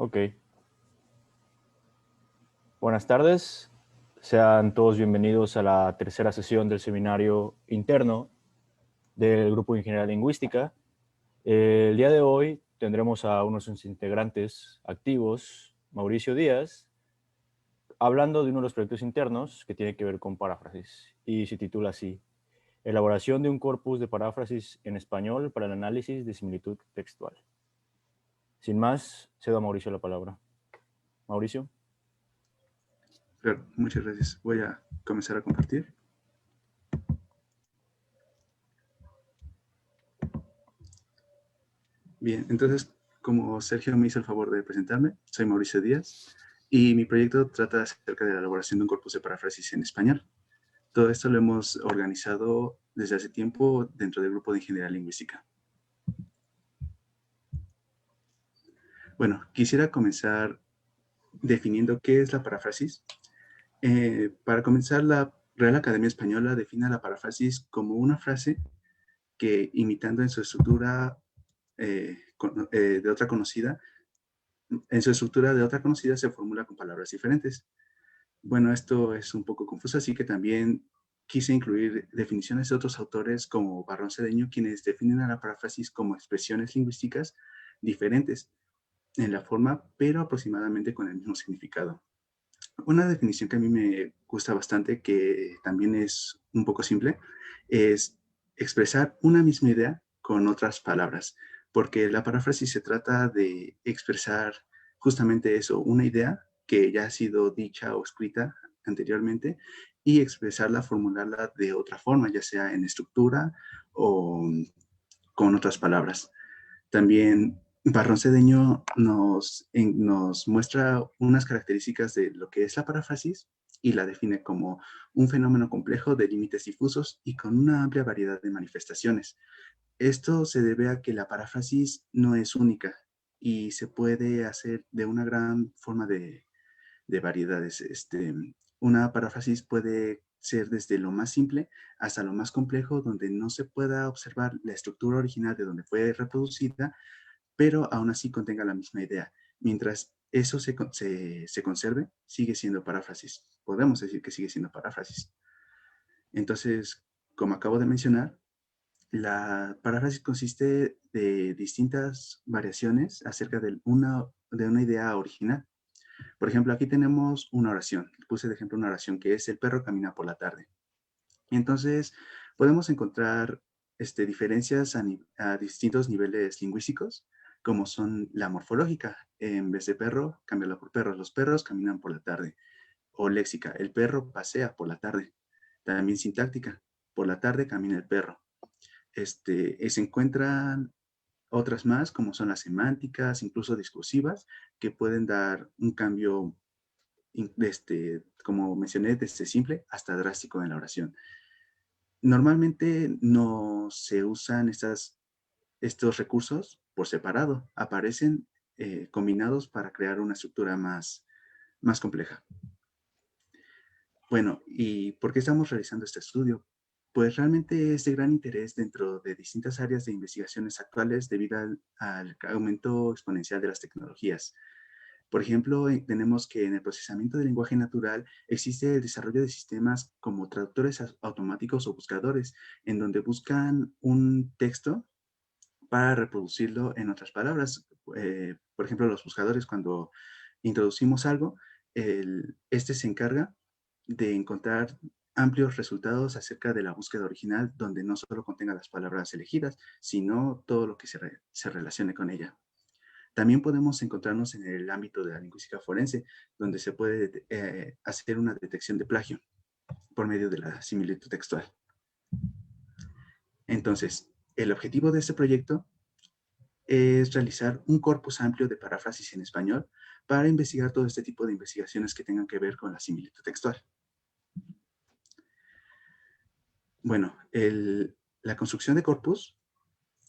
Ok. Buenas tardes. Sean todos bienvenidos a la tercera sesión del seminario interno del Grupo de Ingeniería Lingüística. El día de hoy tendremos a uno de sus integrantes activos, Mauricio Díaz, hablando de uno de los proyectos internos que tiene que ver con paráfrasis y se titula así: Elaboración de un corpus de paráfrasis en español para el análisis de similitud textual. Sin más, cedo a Mauricio la palabra. Mauricio. Claro, muchas gracias. Voy a comenzar a compartir. Bien, entonces, como Sergio me hizo el favor de presentarme, soy Mauricio Díaz y mi proyecto trata acerca de la elaboración de un corpus de paráfrasis en español. Todo esto lo hemos organizado desde hace tiempo dentro del grupo de Ingeniería Lingüística. Bueno, quisiera comenzar definiendo qué es la paráfrasis. Para comenzar, la Real Academia Española define la paráfrasis como una frase que, imitando en su estructura de otra conocida, se formula con palabras diferentes. Bueno, esto es un poco confuso, así que también quise incluir definiciones de otros autores como Barrón Cedeño, quienes definen a la paráfrasis como expresiones lingüísticas diferentes en la forma, pero aproximadamente con el mismo significado. Una definición que a mí me gusta bastante, que también es un poco simple, es expresar una misma idea con otras palabras, porque la paráfrasis se trata de expresar justamente eso, una idea que ya ha sido dicha o escrita anteriormente y expresarla, formularla de otra forma, ya sea en estructura o con otras palabras. También Barrón Cedeño nos muestra unas características de lo que es la paráfrasis y la define como un fenómeno complejo de límites difusos y con una amplia variedad de manifestaciones. Esto se debe a que la paráfrasis no es única y se puede hacer de una gran forma de variedades. Una paráfrasis puede ser desde lo más simple hasta lo más complejo, donde no se pueda observar la estructura original de donde fue reproducida, pero aún así contenga la misma idea. Mientras eso se conserve, sigue siendo paráfrasis. Podemos decir que sigue siendo paráfrasis. Entonces, como acabo de mencionar, la paráfrasis consiste de distintas variaciones acerca de una idea original. Por ejemplo, aquí tenemos una oración. Puse de ejemplo una oración que es: el perro camina por la tarde. Y entonces podemos encontrar diferencias a distintos niveles lingüísticos, como son la morfológica. En vez de perro, cámbiala por perros. Los perros caminan por la tarde. O léxica: el perro pasea por la tarde. También sintáctica: por la tarde camina el perro. Se encuentran otras más, como son las semánticas, incluso discursivas, que pueden dar un cambio, como mencioné, desde simple hasta drástico en la oración. Normalmente no se usan estos recursos por separado, aparecen combinados para crear una estructura más compleja. Bueno, ¿y por qué estamos realizando este estudio? Pues realmente es de gran interés dentro de distintas áreas de investigaciones actuales debido al aumento exponencial de las tecnologías. Por ejemplo, tenemos que en el procesamiento del lenguaje natural existe el desarrollo de sistemas como traductores automáticos o buscadores, en donde buscan un texto para reproducirlo en otras palabras. Por ejemplo, los buscadores, cuando introducimos algo, se encarga de encontrar amplios resultados acerca de la búsqueda original, donde no solo contenga las palabras elegidas, sino todo lo que se relacione con ella. También podemos encontrarnos en el ámbito de la lingüística forense, donde se puede hacer una detección de plagio por medio de la similitud textual. Entonces, el objetivo de este proyecto es realizar un corpus amplio de paráfrasis en español para investigar todo este tipo de investigaciones que tengan que ver con la similitud textual. Bueno, la construcción de corpus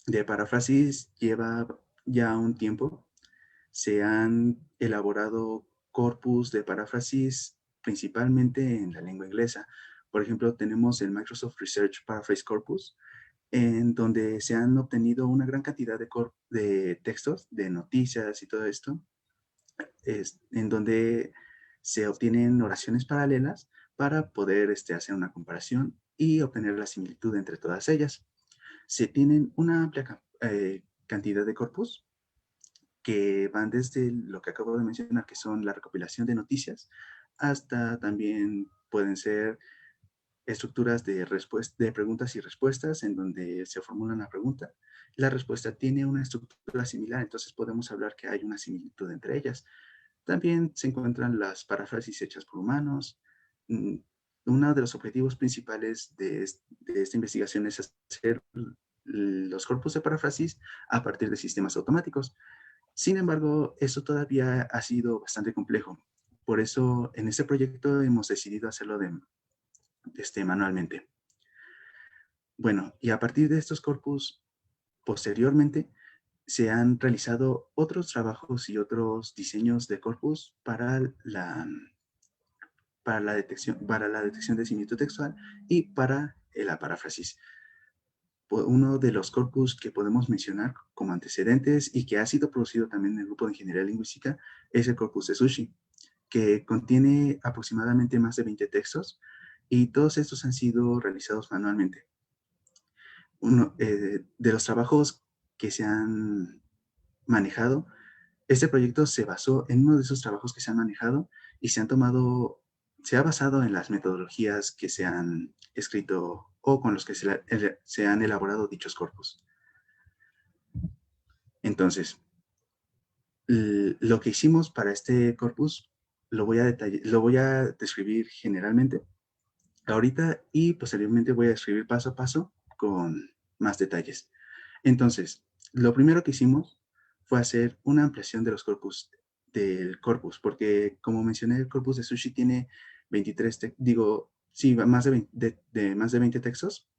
de paráfrasis lleva ya un tiempo. Se han elaborado corpus de paráfrasis principalmente en la lengua inglesa. Por ejemplo, tenemos el Microsoft Research Paraphrase Corpus, en donde se han obtenido una gran cantidad de textos, de noticias y todo esto, en donde se obtienen oraciones paralelas para poder hacer una comparación y obtener la similitud entre todas ellas. Se tienen una amplia cantidad de corpus que van desde lo que acabo de mencionar, que son la recopilación de noticias, hasta también pueden ser estructuras de preguntas y respuestas en donde se formula una pregunta. La respuesta tiene una estructura similar, entonces podemos hablar que hay una similitud entre ellas. También se encuentran las paráfrasis hechas por humanos. Uno de los objetivos principales de esta investigación es hacer los corpus de paráfrasis a partir de sistemas automáticos. Sin embargo, eso todavía ha sido bastante complejo. Por eso, en este proyecto hemos decidido hacerlo manualmente. Bueno, y a partir de estos corpus, posteriormente, se han realizado otros trabajos y otros diseños de corpus para la detección de similitud textual y para la paráfrasis. Uno de los corpus que podemos mencionar como antecedentes y que ha sido producido también en el grupo de Ingeniería Lingüística es el corpus de Sushi, que contiene aproximadamente más de 20 textos y todos estos han sido realizados manualmente. Uno de los trabajos que se han manejado, este proyecto se basó en uno de esos trabajos que se han manejado y se ha basado en las metodologías que se han escrito o con los que se han elaborado dichos corpus. Entonces, lo que hicimos para este corpus lo voy a describir generalmente ahorita y posteriormente voy a describir paso a paso con más detalles. Entonces, lo primero que hicimos fue hacer una ampliación de los corpus, porque como mencioné, el corpus de Sushi tiene 23, más de 20 textos.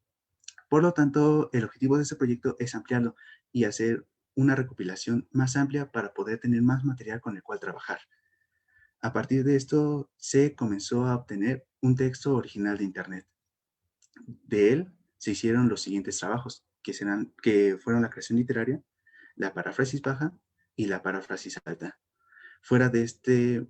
Por lo tanto, el objetivo de este proyecto es ampliarlo y hacer una recopilación más amplia para poder tener más material con el cual trabajar. A partir de esto, se comenzó a obtener un texto original de Internet. De él se hicieron los siguientes trabajos, que fueron la creación literaria, la paráfrasis baja y la paráfrasis alta. Fuera de este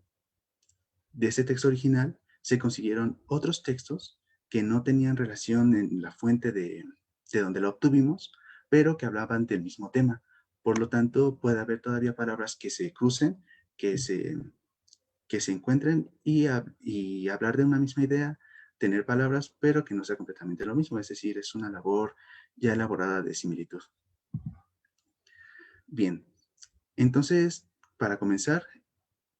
texto original, se consiguieron otros textos que no tenían relación en la fuente de donde lo obtuvimos, pero que hablaban del mismo tema. Por lo tanto, puede haber todavía palabras que se crucen, que se encuentren y hablar de una misma idea, tener palabras, pero que no sea completamente lo mismo. Es decir, es una labor ya elaborada de similitud. Bien, entonces, para comenzar,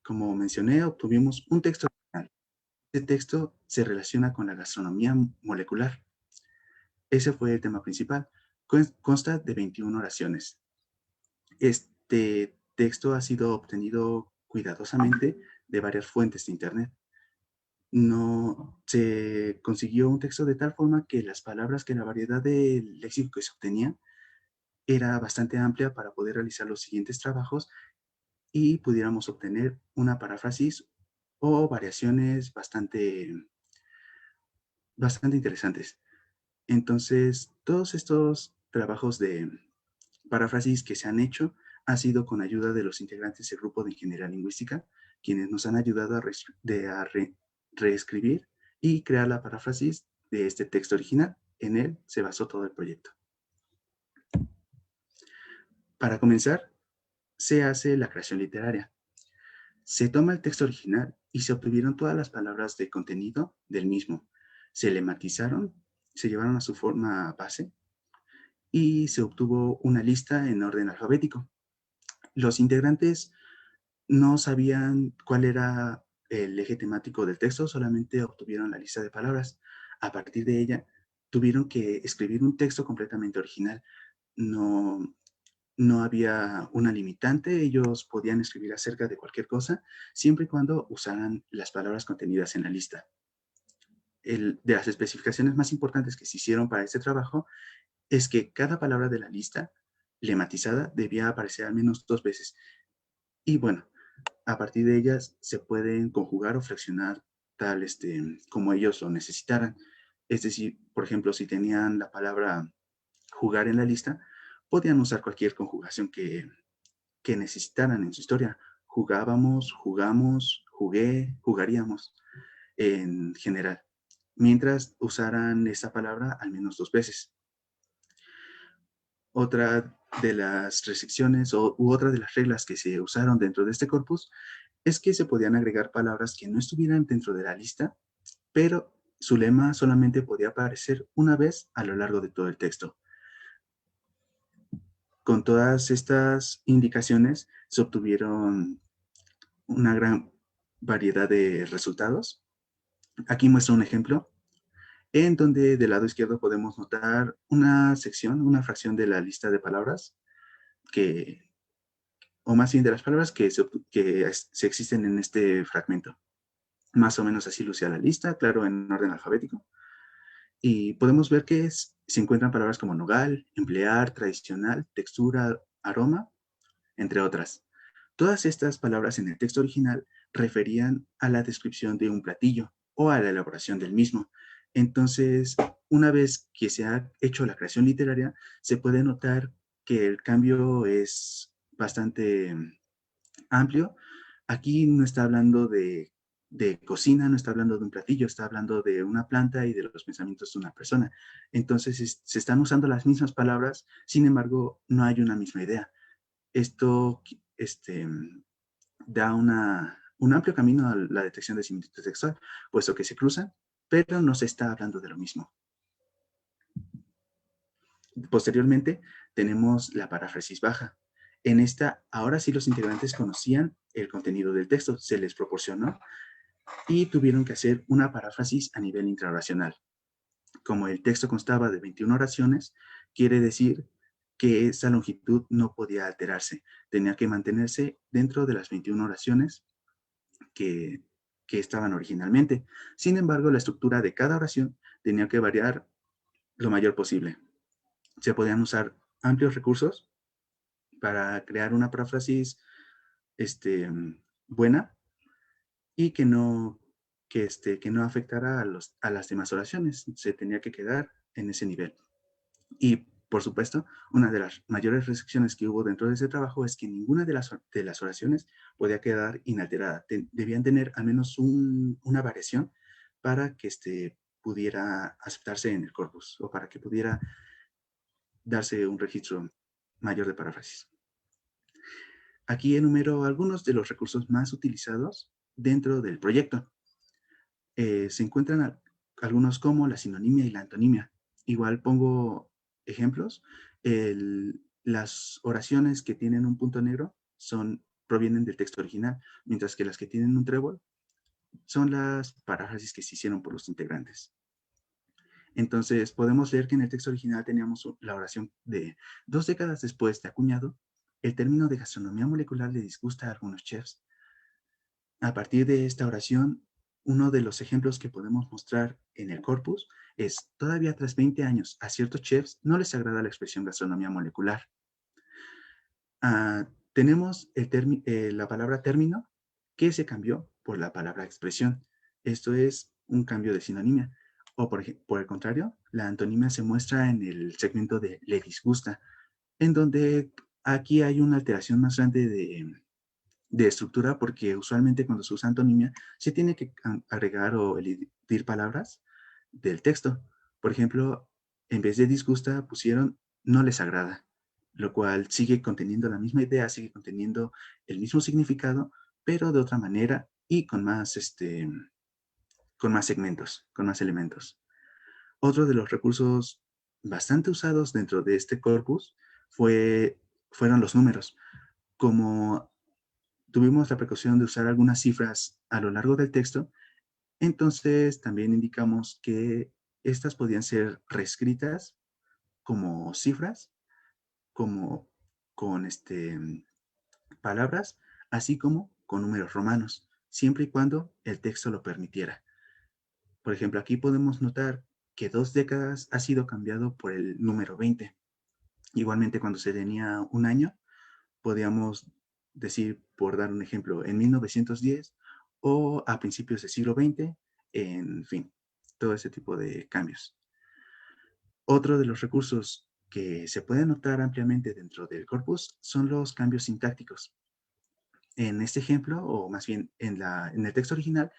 como mencioné, obtuvimos un texto original. Este texto se relaciona con la gastronomía molecular. Ese fue el tema principal. Consta de 21 oraciones. Este texto ha sido obtenido cuidadosamente de varias fuentes de Internet. No se consiguió un texto de tal forma que la variedad de léxico que se obtenía era bastante amplia para poder realizar los siguientes trabajos y pudiéramos obtener una paráfrasis o variaciones bastante interesantes. Entonces, todos estos trabajos de paráfrasis que se han hecho ha sido con ayuda de los integrantes del grupo de Ingeniería Lingüística, quienes nos han ayudado a reescribir y crear la paráfrasis de este texto original. En él se basó todo el proyecto. Para comenzar, se hace la creación literaria. Se toma el texto original y se obtuvieron todas las palabras de contenido del mismo. Se lematizaron, se llevaron a su forma base y se obtuvo una lista en orden alfabético. Los integrantes no sabían cuál era el eje temático del texto, solamente obtuvieron la lista de palabras. A partir de ella, tuvieron que escribir un texto completamente original. No, no había una limitante, ellos podían escribir acerca de cualquier cosa, siempre y cuando usaran las palabras contenidas en la lista. De las especificaciones más importantes que se hicieron para este trabajo es que cada palabra de la lista lematizada debía aparecer al menos 2 veces. Y bueno, a partir de ellas se pueden conjugar o flexionar tal como ellos lo necesitaran. Es decir, por ejemplo, si tenían la palabra jugar en la lista, podían usar cualquier conjugación que necesitaran en su historia. jugábamos, jugamos, jugué, jugaríamos en general, mientras usaran esa palabra al menos 2 veces. Otra de las restricciones u otra de las reglas que se usaron dentro de este corpus es que se podían agregar palabras que no estuvieran dentro de la lista, pero su lema solamente podía aparecer una vez a lo largo de todo el texto. Con todas estas indicaciones se obtuvieron una gran variedad de resultados. Aquí muestro un ejemplo en donde del lado izquierdo podemos notar una sección, una fracción de la lista de palabras que, o más bien de las palabras se existen en este fragmento. Más o menos así lucía la lista, claro, en orden alfabético. Y podemos ver que se encuentran palabras como nogal, emplear, tradicional, textura, aroma, entre otras. Todas estas palabras en el texto original referían a la descripción de un platillo o a la elaboración del mismo. Entonces, una vez que se ha hecho la creación literaria, se puede notar que el cambio es bastante amplio. Aquí no está hablando de cocina, no está hablando de un platillo, está hablando de una planta y de los pensamientos de una persona. Entonces, se están usando las mismas palabras, sin embargo, no hay una misma idea. Esto da un amplio camino a la detección de similitud textual, puesto que se cruzan, pero no se está hablando de lo mismo. Posteriormente, tenemos la paráfrasis baja. En esta, ahora sí los integrantes conocían el contenido del texto, se les proporcionó y tuvieron que hacer una paráfrasis a nivel intraoracional. Como el texto constaba de 21 oraciones, quiere decir que esa longitud no podía alterarse, tenía que mantenerse dentro de las 21 oraciones que, que estaban originalmente. Sin embargo, la estructura de cada oración tenía que variar lo mayor posible. Se podían usar amplios recursos para crear una paráfrasis buena y que no afectara a las demás oraciones. Se tenía que quedar en ese nivel. Y, por supuesto, una de las mayores restricciones que hubo dentro de ese trabajo es que ninguna de las oraciones podía quedar inalterada. Debían tener al menos una variación para que pudiera aceptarse en el corpus o para que pudiera darse un registro mayor de paráfrasis. Aquí enumero algunos de los recursos más utilizados dentro del proyecto. Se encuentran algunos como la sinonimia y la antonimia. Igual pongo ejemplos. Las oraciones que tienen un punto negro provienen del texto original, mientras que las que tienen un trébol son las paráfrasis que se hicieron por los integrantes. Entonces, podemos ver que en el texto original teníamos la oración de 2 décadas después de acuñado, el término de gastronomía molecular le disgusta a algunos chefs. A partir de esta oración, uno de los ejemplos que podemos mostrar en el corpus es, todavía tras 20 años, a ciertos chefs no les agrada la expresión gastronomía molecular. Tenemos la palabra término que se cambió por la palabra expresión. Esto es un cambio de sinonimia. O por el contrario, la antonimia se muestra en el segmento de le disgusta, en donde aquí hay una alteración más grande de estructura, porque usualmente cuando se usa antonimia se tiene que agregar o elidir palabras del texto. Por ejemplo, en vez de disgusta pusieron no les agrada, lo cual sigue conteniendo la misma idea, sigue conteniendo el mismo significado, pero de otra manera y con más segmentos, con más elementos. Otro de los recursos bastante usados dentro de este corpus fueron los números. Como tuvimos la precaución de usar algunas cifras a lo largo del texto, entonces también indicamos que estas podían ser reescritas como cifras, como con palabras, así como con números romanos, siempre y cuando el texto lo permitiera. Por ejemplo, aquí podemos notar que 2 décadas ha sido cambiado por el número 20. Igualmente, cuando se tenía un año, podíamos decir, por dar un ejemplo, en 1910 o a principios del siglo XX, en fin, todo ese tipo de cambios. Otro de los recursos que se puede notar ampliamente dentro del corpus son los cambios sintácticos. En este ejemplo, o más bien en el texto original,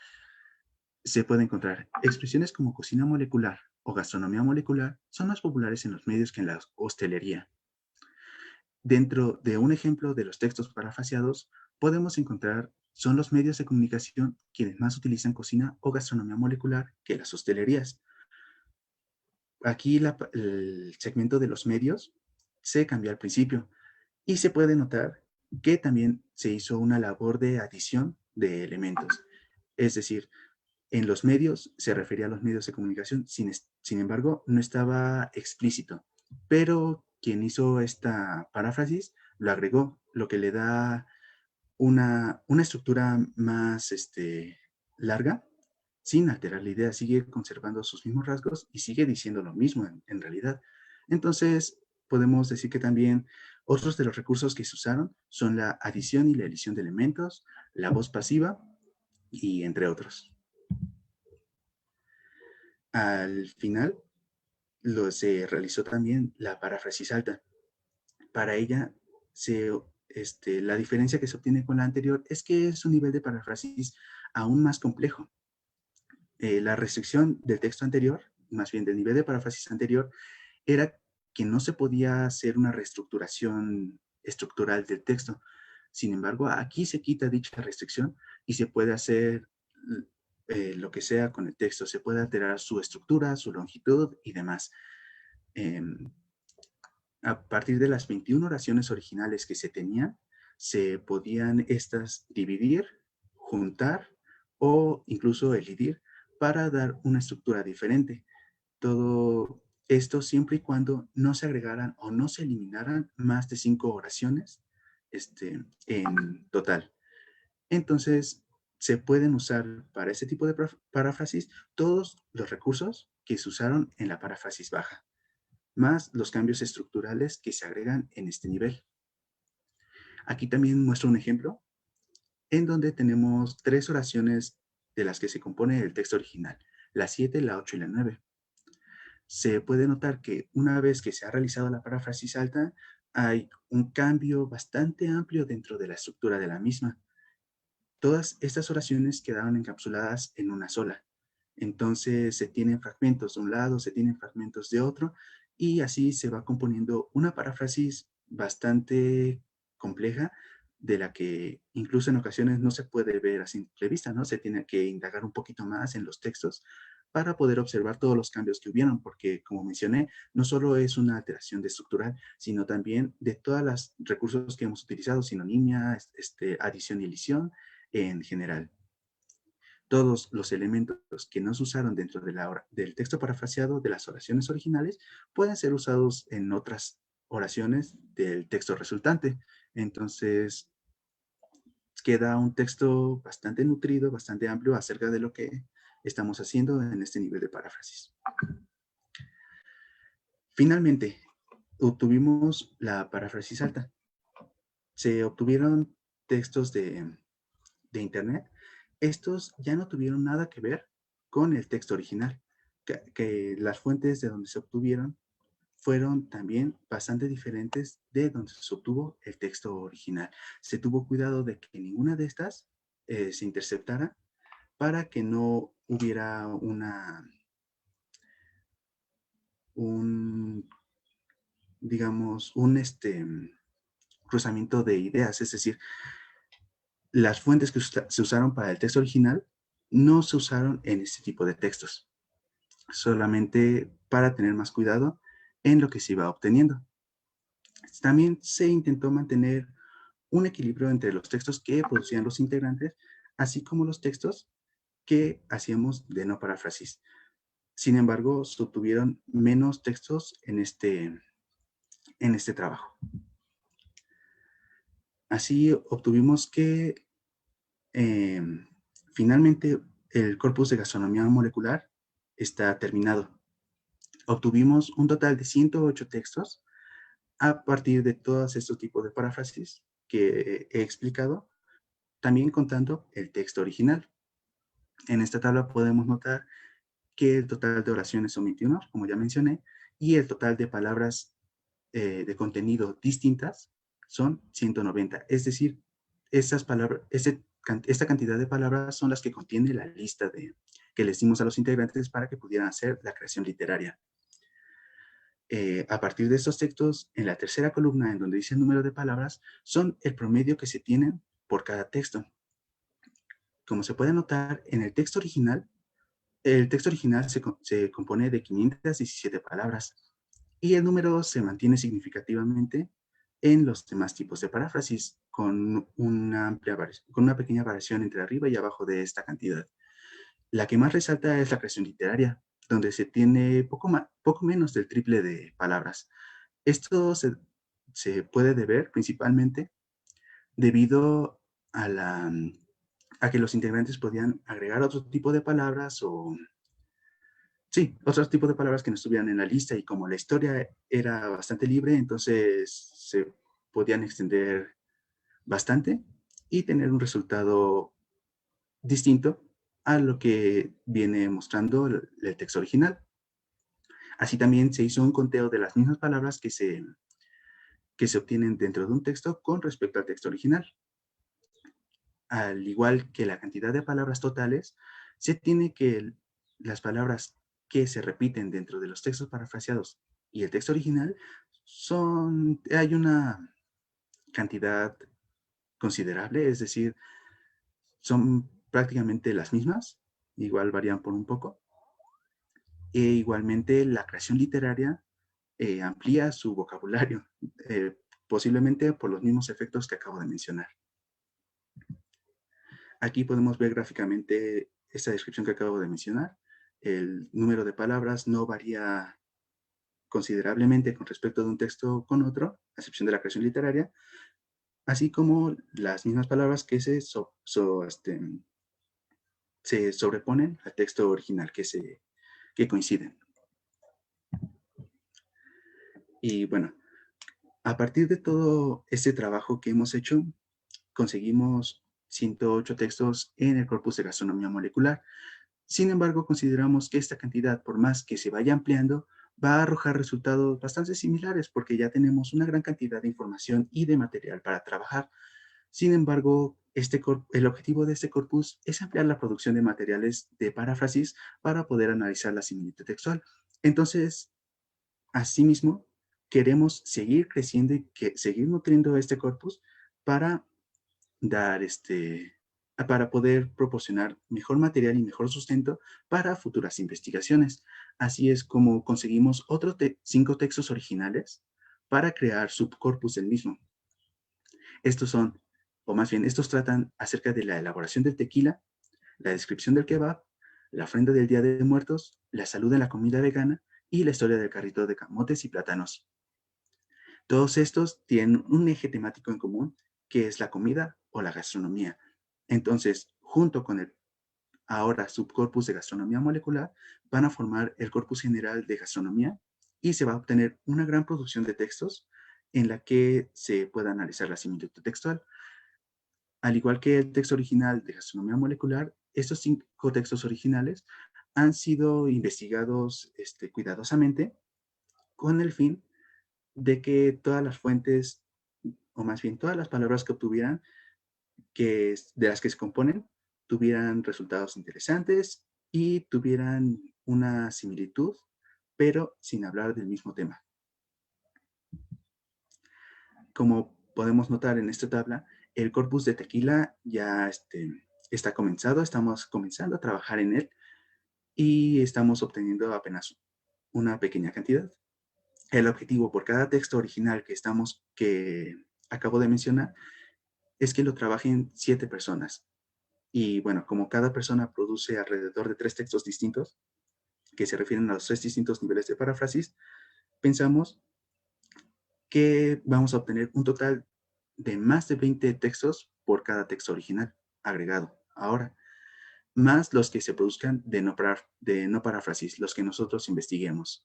se puede encontrar expresiones como cocina molecular o gastronomía molecular son más populares en los medios que en la hostelería. Dentro de un ejemplo de los textos parafraseados, podemos encontrar son los medios de comunicación quienes más utilizan cocina o gastronomía molecular que las hostelerías. Aquí el segmento de los medios se cambió al principio y se puede notar que también se hizo una labor de adición de elementos. Es decir, en los medios se refería a los medios de comunicación, sin embargo, no estaba explícito. Pero quien hizo esta paráfrasis lo agregó, lo que le da una estructura más larga, sin alterar la idea, sigue conservando sus mismos rasgos y sigue diciendo lo mismo en realidad. Entonces, podemos decir que también otros de los recursos que se usaron son la adición y la edición de elementos, la voz pasiva y entre otros. Al final, se realizó también la paráfrasis alta. Para ella, la diferencia que se obtiene con la anterior es que es un nivel de paráfrasis aún más complejo. La restricción del texto anterior, más bien del nivel de paráfrasis anterior, era que no se podía hacer una reestructuración estructural del texto. Sin embargo, aquí se quita dicha restricción y se puede hacer lo que sea con el texto. Se puede alterar su estructura, su longitud y demás. A partir de las 21 oraciones originales que se tenían, se podían estas dividir, juntar o incluso elidir para dar una estructura diferente. Todo esto siempre y cuando no se agregaran o no se eliminaran más de 5 oraciones en total. Entonces, se pueden usar para ese tipo de paráfrasis todos los recursos que se usaron en la paráfrasis baja, más los cambios estructurales que se agregan en este nivel. Aquí también muestro un ejemplo en donde tenemos 3 oraciones de las que se compone el texto original, la 7, la 8 y la 9. Se puede notar que una vez que se ha realizado la paráfrasis alta, hay un cambio bastante amplio dentro de la estructura de la misma. Todas estas oraciones quedaron encapsuladas en una sola. Entonces se tienen fragmentos de un lado, se tienen fragmentos de otro, y así se va componiendo una paráfrasis bastante compleja, de la que incluso en ocasiones no se puede ver a simple vista, ¿no? Se tiene que indagar un poquito más en los textos para poder observar todos los cambios que hubieron, porque como mencioné, no solo es una alteración de estructural, sino también de todos los recursos que hemos utilizado, sinonimia, adición y elisión en general. Todos los elementos que no se usaron dentro del texto parafraseado de las oraciones originales pueden ser usados en otras oraciones del texto resultante. Entonces, queda un texto bastante nutrido, bastante amplio acerca de lo que estamos haciendo en este nivel de paráfrasis. Finalmente, obtuvimos la paráfrasis alta. Se obtuvieron textos de Internet. Estos ya no tuvieron nada que ver con el texto original, que las fuentes de donde se obtuvieron fueron también bastante diferentes de donde se obtuvo el texto original. Se tuvo cuidado de que ninguna de estas se interceptara para que no hubiera digamos, un cruzamiento de ideas. Es decir, las fuentes que se usaron para el texto original no se usaron en este tipo de textos, solamente para tener más cuidado en lo que se iba obteniendo. También se intentó mantener un equilibrio entre los textos que producían los integrantes, así como los textos que hacíamos de no paráfrasis. Sin embargo, se obtuvieron menos textos en este trabajo. Así obtuvimos que finalmente el corpus de gastronomía molecular está terminado. Obtuvimos un total de 108 textos a partir de todos estos tipos de paráfrasis que he explicado, también contando el texto original. En esta tabla podemos notar que el total de oraciones son 21, como ya mencioné, y el total de palabras de contenido distintas son 190. Es decir, esta cantidad de palabras son las que contiene la lista que les dimos a los integrantes para que pudieran hacer la creación literaria. A partir de estos textos, en la tercera columna, en donde dice el número de palabras, son el promedio que se tienen por cada texto. Como se puede notar, en el texto original se compone de 517 palabras y el número se mantiene significativamente en los demás tipos de paráfrasis, con una pequeña variación entre arriba y abajo de esta cantidad. La que más resalta es la creación literaria, donde se tiene poco menos del triple de palabras. Esto se puede deber principalmente debido a que los integrantes podían agregar otro tipo de palabras otros tipos de palabras que no estuvieran en la lista, y como la historia era bastante libre, entonces se podían extender bastante y tener un resultado distinto a lo que viene mostrando el texto original. Así también se hizo un conteo de las mismas palabras que se obtienen dentro de un texto con respecto al texto original. Al igual que la cantidad de palabras totales, se tiene que las palabras que se repiten dentro de los textos parafraseados y el texto original hay una cantidad considerable, es decir, son prácticamente las mismas, igual varían por un poco. E igualmente la creación literaria amplía su vocabulario, posiblemente por los mismos efectos que acabo de mencionar. Aquí podemos ver gráficamente esta descripción que acabo de mencionar. El número de palabras no varía considerablemente con respecto de un texto con otro, a excepción de la creación literaria, así como las mismas palabras que se sobreponen al texto original, que coinciden. Y bueno, a partir de todo este trabajo que hemos hecho, conseguimos 108 textos en el corpus de gastronomía molecular. Sin embargo, consideramos que esta cantidad, por más que se vaya ampliando, va a arrojar resultados bastante similares porque ya tenemos una gran cantidad de información y de material para trabajar. Sin embargo, el objetivo de este corpus es ampliar la producción de materiales de paráfrasis para poder analizar la similitud textual. Entonces, asimismo, queremos seguir creciendo y seguir nutriendo este corpus para para poder proporcionar mejor material y mejor sustento para futuras investigaciones. Así es como conseguimos otros 5 textos originales para crear subcorpus del mismo. Estos tratan acerca de la elaboración del tequila, la descripción del kebab, la ofrenda del Día de Muertos, la salud en la comida vegana y la historia del carrito de camotes y plátanos. Todos estos tienen un eje temático en común, que es la comida o la gastronomía. Entonces, junto con el ahora subcorpus de gastronomía molecular, van a formar el corpus general de gastronomía y se va a obtener una gran producción de textos en la que se pueda analizar la similitud textual. Al igual que el texto original de gastronomía molecular, estos 5 textos originales han sido investigados cuidadosamente con el fin de que todas las fuentes, o más bien todas las palabras que obtuvieran, de las que se componen, tuvieran resultados interesantes y tuvieran una similitud, pero sin hablar del mismo tema. Como podemos notar en esta tabla, el corpus de tequila ya está comenzado, estamos comenzando a trabajar en él y estamos obteniendo apenas una pequeña cantidad. El objetivo por cada texto original que acabo de mencionar es que lo trabajen 7 personas. Y bueno, como cada persona produce alrededor de 3 textos distintos, que se refieren a los 3 distintos niveles de paráfrasis, pensamos que vamos a obtener un total de más de 20 textos por cada texto original agregado. Ahora, más los que se produzcan de no paráfrasis, los que nosotros investiguemos.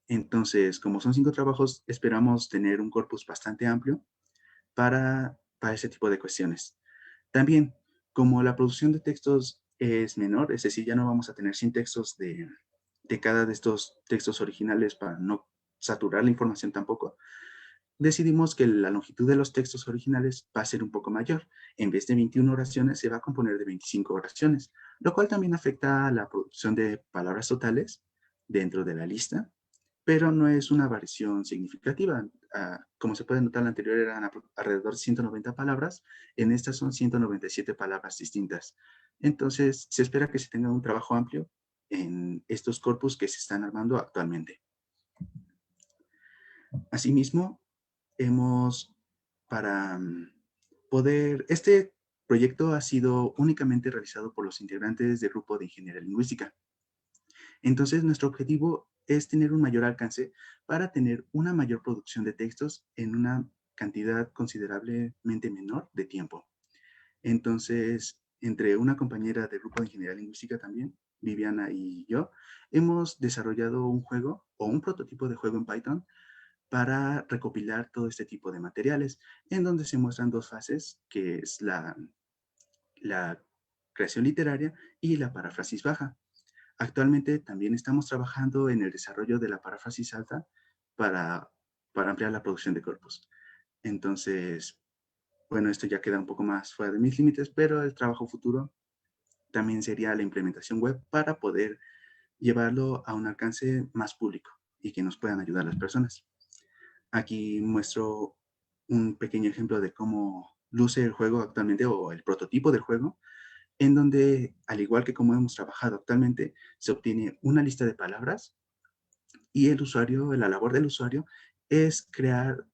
Entonces, como son 5 trabajos, esperamos tener un corpus bastante amplio para ese tipo de cuestiones. También, como la producción de textos es menor, es decir, ya no vamos a tener 100 textos de cada de estos textos originales para no saturar la información tampoco, decidimos que la longitud de los textos originales va a ser un poco mayor. En vez de 21 oraciones, se va a componer de 25 oraciones, lo cual también afecta a la producción de palabras totales dentro de la lista, pero no es una variación significativa. Como se puede notar, la anterior eran alrededor de 190 palabras, en estas son 197 palabras distintas. Entonces, se espera que se tenga un trabajo amplio en estos corpus que se están armando actualmente. Asimismo, para este proyecto ha sido únicamente realizado por los integrantes del grupo de Ingeniería Lingüística. Entonces, nuestro objetivo es tener un mayor alcance para tener una mayor producción de textos en una cantidad considerablemente menor de tiempo. Entonces, entre una compañera del grupo de Ingeniería Lingüística también, Viviana y yo, hemos desarrollado un juego o un prototipo de juego en Python para recopilar todo este tipo de materiales, en donde se muestran dos fases, que es la creación literaria y la paráfrasis baja. Actualmente también estamos trabajando en el desarrollo de la paráfrasis alta para, para ampliar la producción de corpus. Entonces, bueno, esto ya queda un poco más fuera de mis límites, pero el trabajo futuro también sería la implementación web para poder llevarlo a un alcance más público y que nos puedan ayudar las personas. Aquí muestro un pequeño ejemplo de cómo luce el juego actualmente o el prototipo del juego, en donde, al igual que como hemos trabajado actualmente, se obtiene una lista de palabras y el usuario, la labor del usuario es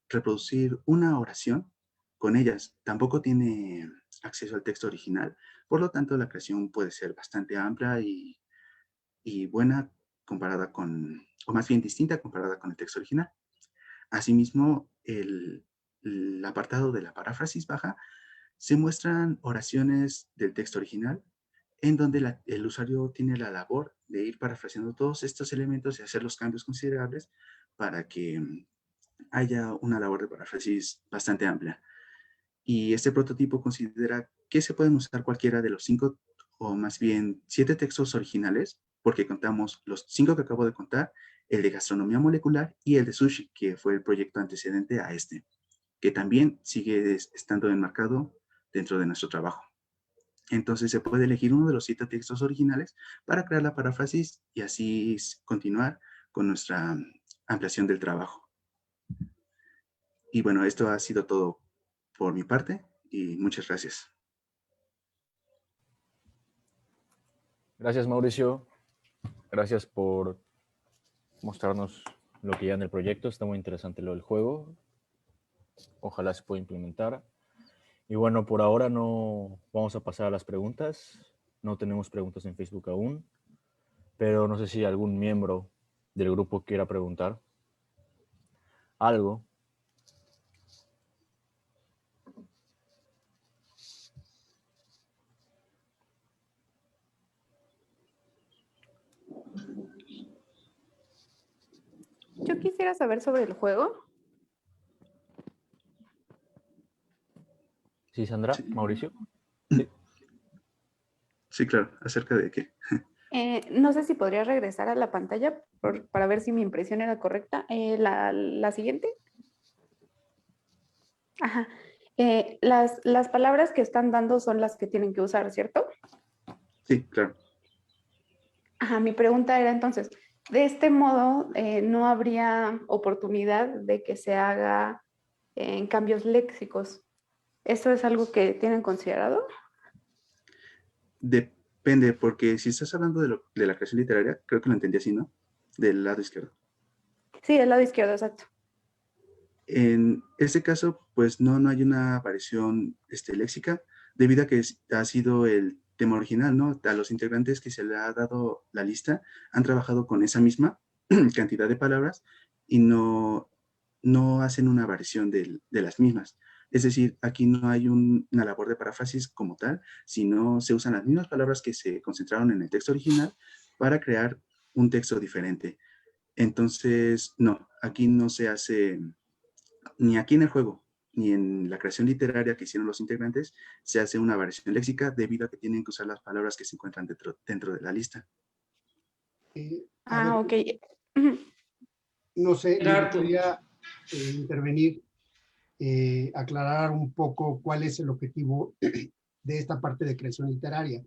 reproducir una oración con ellas. Tampoco tiene acceso al texto original, por lo tanto la creación puede ser bastante amplia y buena comparada o más bien distinta comparada con el texto original. Asimismo, el apartado de la paráfrasis baja se muestran oraciones del texto original en donde el usuario tiene la labor de ir parafraseando todos estos elementos y hacer los cambios considerables para que haya una labor de paráfrasis bastante amplia. Y este prototipo considera que se pueden usar cualquiera de los 5 o más bien 7 textos originales, porque contamos los 5 que acabo de contar, el de gastronomía molecular y el de sushi, que fue el proyecto antecedente a este, que también sigue estando enmarcado dentro de nuestro trabajo. Entonces se puede elegir uno de los 7 textos originales para crear la paráfrasis y así continuar con nuestra ampliación del trabajo. Y bueno, esto ha sido todo por mi parte y muchas gracias. Gracias, Mauricio. Gracias por mostrarnos lo que ya en el proyecto. Está muy interesante lo del juego. Ojalá se pueda implementar. Y bueno, por ahora no vamos a pasar a las preguntas. No tenemos preguntas en Facebook aún, pero no sé si algún miembro del grupo quiera preguntar algo. Yo quisiera saber sobre el juego. ¿Sí, Sandra? Sí. ¿Mauricio? Sí. Sí, claro. ¿Acerca de qué? No sé si podría regresar a la pantalla para ver si mi impresión era correcta. La siguiente. Ajá. Las palabras que están dando son las que tienen que usar, ¿cierto? Sí, claro. Ajá, mi pregunta era entonces, de este modo, ¿no habría oportunidad de que se haga en cambios léxicos? ¿Eso es algo que tienen considerado? Depende, porque si estás hablando de la creación literaria, creo que lo entendí así, ¿no? Del lado izquierdo. Sí, del lado izquierdo, exacto. En este caso, pues no hay una variación léxica, debido a que ha sido el tema original, ¿no? A los integrantes que se le ha dado la lista han trabajado con esa misma cantidad de palabras y no hacen una variación de las mismas. Es decir, aquí no hay una labor de paráfrasis como tal, sino se usan las mismas palabras que se concentraron en el texto original para crear un texto diferente. Entonces, no, aquí no se hace ni aquí en el juego, ni en la creación literaria que hicieron los integrantes, se hace una variación léxica debido a que tienen que usar las palabras que se encuentran dentro de la lista. Ah, ok. No sé, me Gerardo, gustaría intervenir. aclarar un poco cuál es el objetivo de esta parte de creación literaria.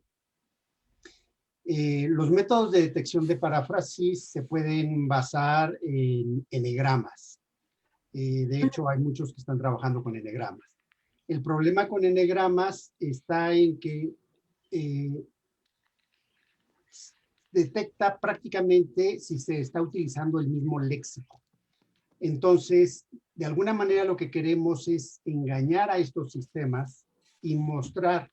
Los métodos de detección de paráfrasis se pueden basar en enegramas. De hecho, hay muchos que están trabajando con enegramas. El problema con enegramas está en que detecta prácticamente si se está utilizando el mismo léxico. Entonces, de alguna manera lo que queremos es engañar a estos sistemas y mostrar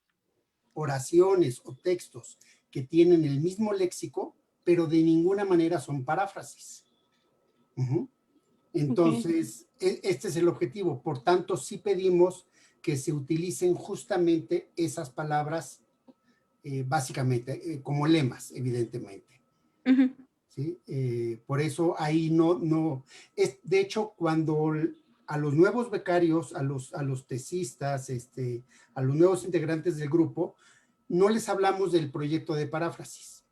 oraciones o textos que tienen el mismo léxico, pero de ninguna manera son paráfrasis. Entonces, este es el objetivo. Por tanto, sí pedimos que se utilicen justamente esas palabras, básicamente, como lemas, evidentemente. ¿Sí? Por eso ahí de hecho, cuando a los nuevos becarios, a los tesistas, a los nuevos integrantes del grupo, no les hablamos del proyecto de paráfrasis.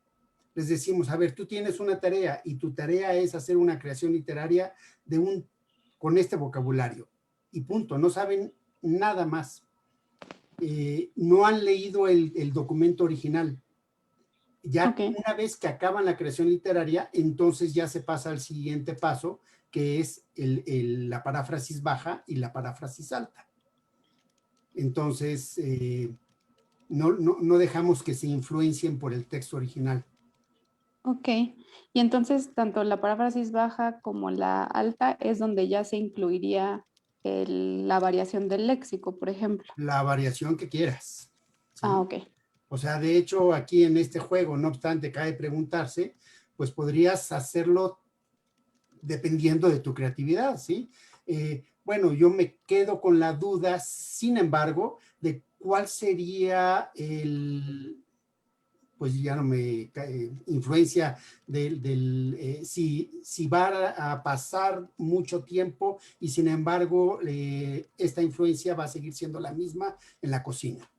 Les decimos, a ver, tú tienes una tarea y tu tarea es hacer una creación literaria con este vocabulario. Y punto, no saben nada más. No han leído el documento original. Ya una vez que acaban la creación literaria, entonces ya se pasa al siguiente paso, que es la paráfrasis baja y la paráfrasis alta. Entonces, no dejamos que se influencien por el texto original. Ok, y entonces tanto la paráfrasis baja como la alta es donde ya se incluiría la variación del léxico, por ejemplo. La variación que quieras. ¿Sí? Ah, ok. O sea, de hecho, aquí en este juego, no obstante, cabe preguntarse, pues podrías hacerlo dependiendo de tu creatividad, ¿sí? Bueno, yo me quedo con la duda, sin embargo, de cuál sería pues ya no me influencia si va a pasar mucho tiempo y sin embargo esta influencia va a seguir siendo la misma en la cocina.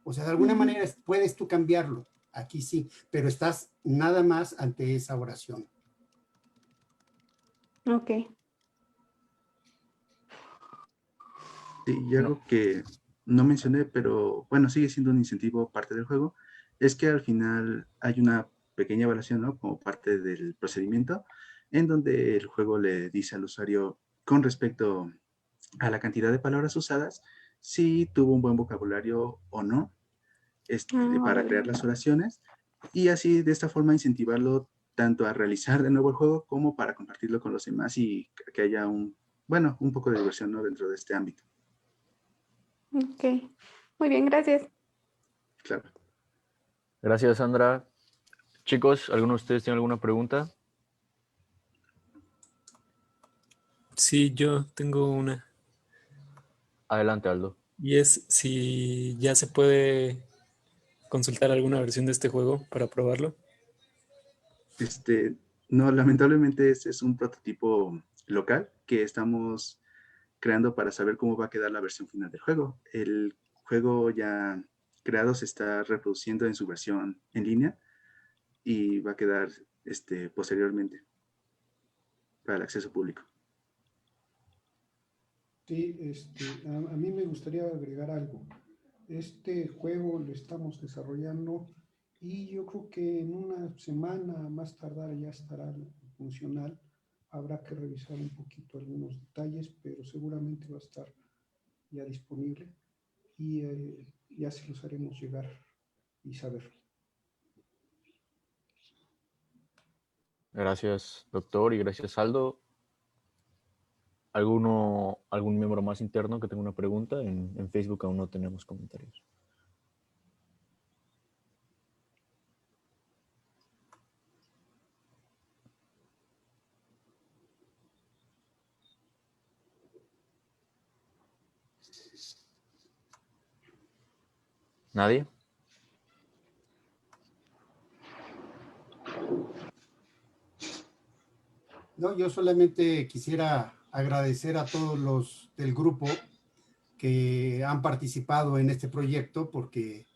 O sea, de alguna manera puedes tú cambiarlo, aquí sí, pero estás nada más ante esa oración. Ok. Sí, y algo que no mencioné, pero bueno, sigue siendo un incentivo parte del juego, es que al final hay una pequeña evaluación, ¿no? Como parte del procedimiento, en donde el juego le dice al usuario con respecto a la cantidad de palabras usadas, si tuvo un buen vocabulario o no para crear las oraciones, y así de esta forma incentivarlo tanto a realizar de nuevo el juego como para compartirlo con los demás y que haya un poco de diversión, ¿no? Dentro de este ámbito. Ok, muy bien, gracias. Claro. Gracias, Sandra. Chicos, ¿alguno de ustedes tiene alguna pregunta? Sí, yo tengo una. Adelante, Aldo. Y es si ya se puede consultar alguna versión de este juego para probarlo. No, lamentablemente este es un prototipo local que estamos creando para saber cómo va a quedar la versión final del juego. El juego ya creado se está reproduciendo en su versión en línea y va a quedar posteriormente para el acceso público. Sí, a mí me gustaría agregar algo. Este juego lo estamos desarrollando y yo creo que en una semana más tardar ya estará funcional. Habrá que revisar un poquito algunos detalles, pero seguramente va a estar ya disponible y ya se los haremos llegar y saber. Gracias, doctor, y gracias, Aldo. ¿Algún miembro más interno que tenga una pregunta? En Facebook aún no tenemos comentarios. ¿Nadie? No, yo solamente quisiera agradecer a todos los del grupo que han participado en este proyecto, porque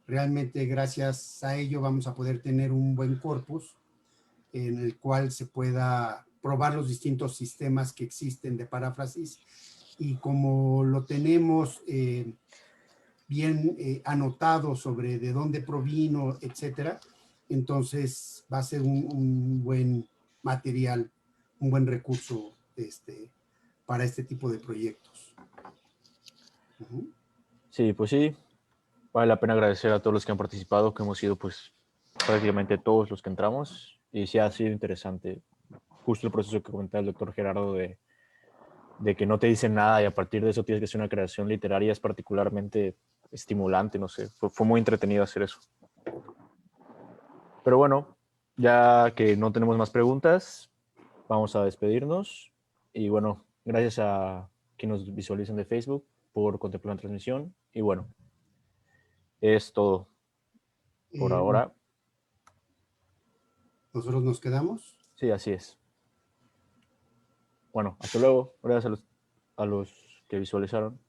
realmente gracias a ello vamos a poder tener un buen corpus en el cual se pueda probar los distintos sistemas que existen de paráfrasis y como lo tenemos bien anotado sobre de dónde provino, etcétera, entonces va a ser un buen material, un buen recurso para este tipo de proyectos. Sí, pues sí, vale la pena agradecer a todos los que han participado, que hemos sido pues prácticamente todos los que entramos, y sí ha sido interesante justo el proceso que comentaba el doctor Gerardo de que no te dicen nada y a partir de eso tienes que hacer una creación literaria. Es particularmente estimulante, no sé, fue muy entretenido hacer eso. Pero bueno, ya que no tenemos más preguntas, vamos a despedirnos. Y bueno, gracias a quienes nos visualizan de Facebook por contemplar la transmisión. Y bueno, es todo por ahora. ¿Nosotros nos quedamos? Sí, así es. Bueno, hasta luego. Gracias a los que visualizaron.